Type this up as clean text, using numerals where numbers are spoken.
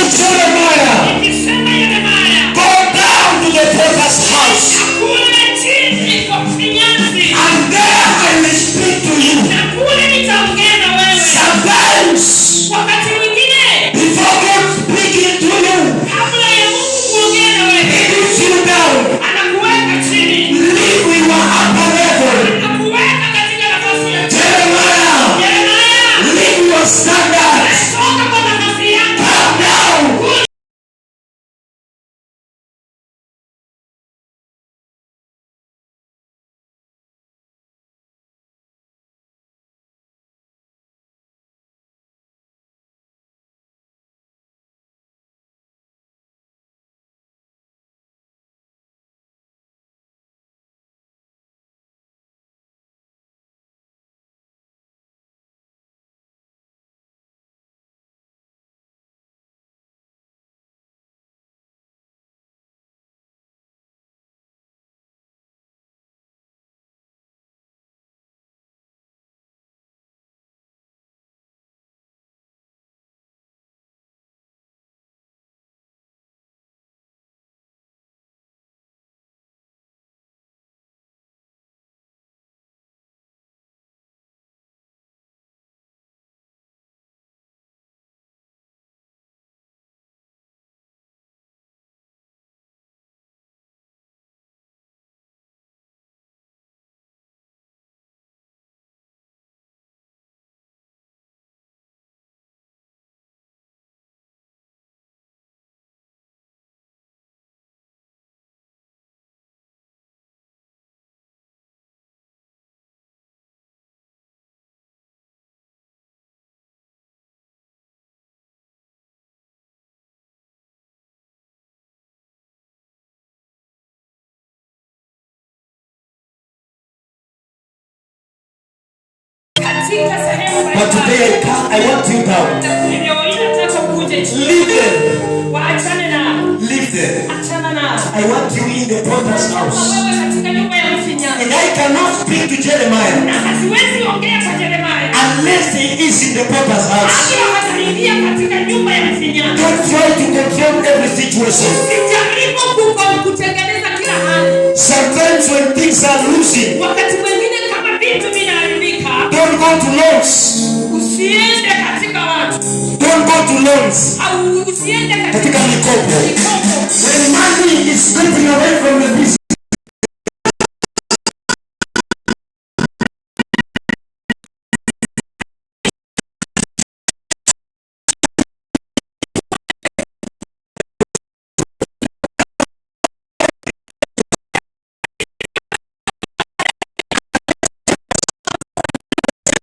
Jeremiah, ikisema Yeremia, go down to the potter's house, kule chini kwa mfinyanzi, and there I will speak to you. na kule nitaongea na wewe. Sometimes, Wakati mwingine, before God speaking to you, kabla ya Mungu kuongea na He wewe, puts you down, anakuweka chini, leave with your upper level. anakuweka katika nafasi ya juu. Jeremiah, Yeremia, leave your standards. toka kwa nafasi yako. Come down. Katika sehemu But today I want you down. Leave them. waachane na, Leave them. achana na. I want you in the potter's house. Wewe katika nyumba ya mfinyanzi. And I cannot speak to Jeremiah Na hasiwezi ongea kwa Yeremia unless he is in the potter's house. akiwa hataingia katika nyumba ya mfinyanzi. Don't try to control every situation. Usijaribu kutengeneza kila hali. Sometimes when things are losing, Wakati mwingine kama vitu vinaharibika, don't go to loans. usiende katika watu. Don't go to loans. Au usiende Katika mikopo.